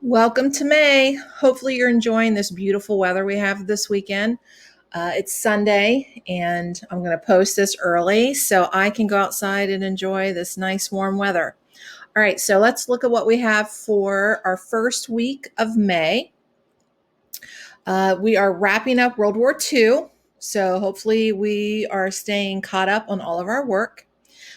Welcome to May. Hopefully, you're enjoying this beautiful weather we have this weekend. It's Sunday, and I'm going to post this early so I can go outside and enjoy this nice warm weather. All right, so let's look at what we have for our first week of May. We are wrapping up World War II, so hopefully, we are staying caught up on all of our work.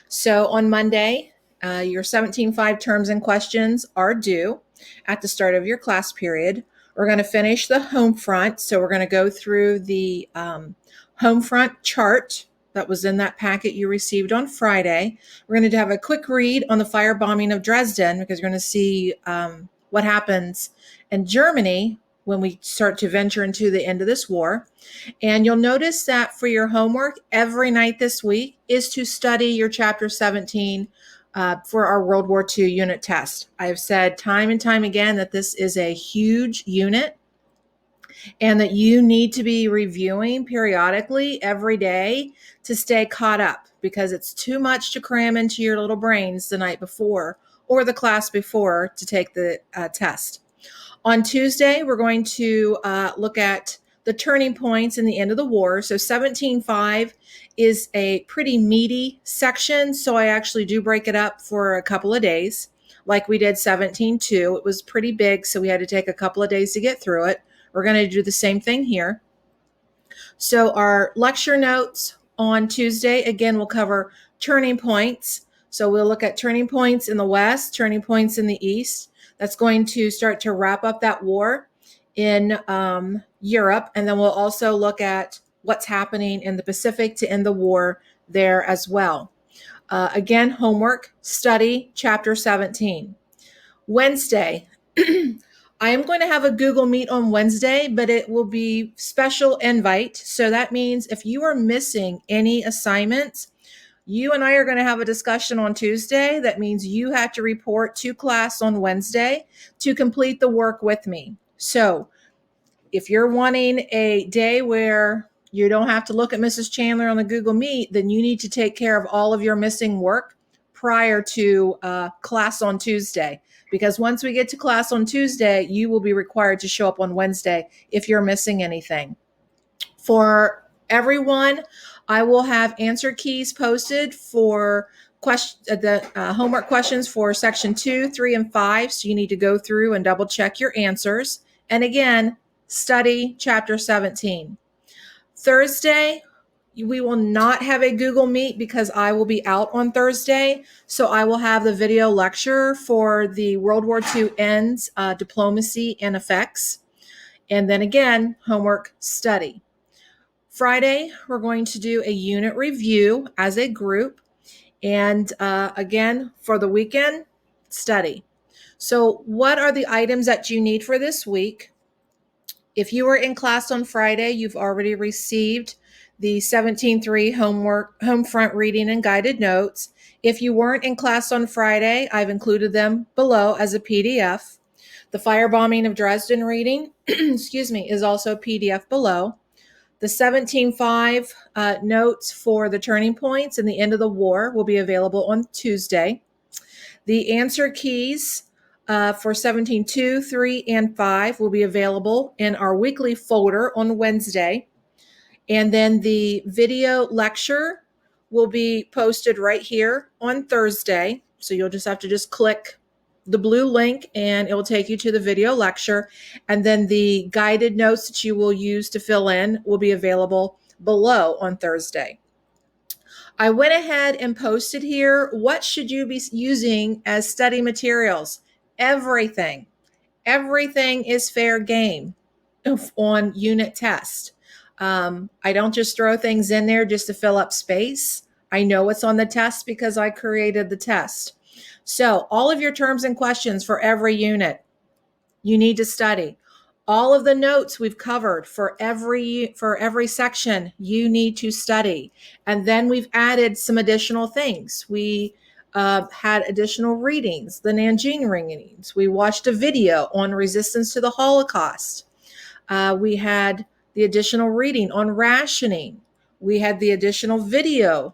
So on Monday, your 17.5 terms and questions are due at the start of your class period. We're going to finish the home front. So we're going to go through the home front chart that was in that packet you received on Friday. We're going to have a quick read on the firebombing of Dresden because we're going to see what happens in Germany when we start to venture into the end of this war. And you'll notice that for your homework every night this week is to study your chapter 17 for our World War II unit test. I've said time and time again that this is a huge unit and that you need to be reviewing periodically every day to stay caught up because it's too much to cram into your little brains the night before or the class before to take the test. On Tuesday, we're going to look at the turning points in the end of the war. So 17.5 is a pretty meaty section, so I actually do break it up for a couple of days, like we did 17.2. It was pretty big, so we had to take a couple of days to get through it. We're going to do the same thing here. So our lecture notes on Tuesday, again, will cover turning points. So we'll look at turning points in the West, turning points in the East. That's going to start to wrap up that war in Europe. And then we'll also look at what's happening in the Pacific to end the war there as well. Again, homework, study chapter 17. Wednesday, I am going to have a Google Meet on Wednesday, but it will be special invite. So that means if you are missing any assignments, you and I are going to have a discussion on Tuesday. That means you have to report to class on Wednesday to complete the work with me. So if you're wanting a day where you don't have to look at Mrs. Chandler on the Google Meet, then you need to take care of all of your missing work prior to class on Tuesday. Because once we get to class on Tuesday, you will be required to show up on Wednesday if you're missing anything. For everyone, I will have answer keys posted for the homework questions for section 2, 3, and 5. So you need to go through and double check your answers. And again, study chapter 17. Thursday, we will not have a Google Meet because I will be out on Thursday. So I will have the video lecture for the World War II ends, diplomacy and effects. And then again, homework, study. Friday, we're going to do a unit review as a group. And again, for the weekend, study. So what are the items that you need for this week? If you were in class on Friday, you've already received the 17.3 homework, home front reading and guided notes. If you weren't in class on Friday, I've included them below as a PDF. The firebombing of Dresden reading, is also a PDF below. The 17.5 notes for the turning points and the end of the war will be available on Tuesday. The answer keys for 17.2, 3, and 5 will be available in our weekly folder on Wednesday. And then the video lecture will be posted right here on Thursday. So you'll just have to click the blue link and it will take you to the video lecture. And then the guided notes that you will use to fill in will be available below on Thursday. I went ahead and posted here, what should you be using as study materials? Everything. Everything is fair game on unit test. I don't just throw things in there just to fill up space. I know what's on the test because I created the test. So all of your terms and questions for every unit, you need to study. All of the notes we've covered for every section, you need to study. And then we've added some additional things. We had additional readings, the Nanjing readings. We watched a video on resistance to the Holocaust. We had the additional reading on rationing. We had the additional video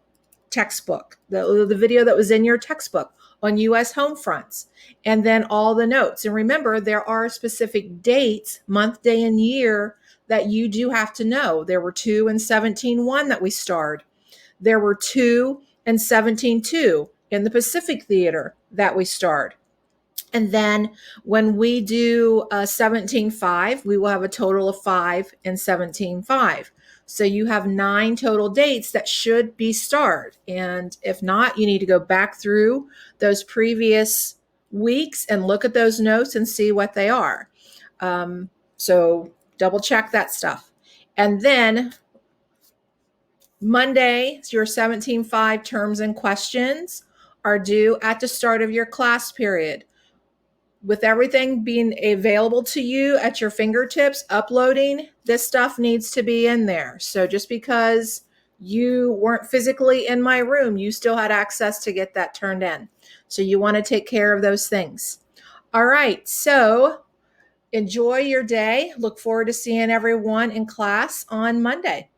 textbook, the video that was in your textbook. on U.S. home fronts, and then all the notes. And remember, there are specific dates, month, day, and year that you do have to know. There were 2 and 17-1 that we starred. There were 2 and 17-2 in the Pacific Theater that we starred. And then when we do 17-5, we will have a total of 5 and 17-5. So you have 9 total dates that should be starred. And if not, you need to go back through those previous weeks and look at those notes and see what they are. So double check that stuff. And then Monday, your 17-5 terms and questions are due at the start of your class period. With everything being available to you at your fingertips, uploading, this stuff needs to be in there. So just because you weren't physically in my room, you still had access to get that turned in. So you want to take care of those things. All right, so enjoy your day. Look forward to seeing everyone in class on Monday.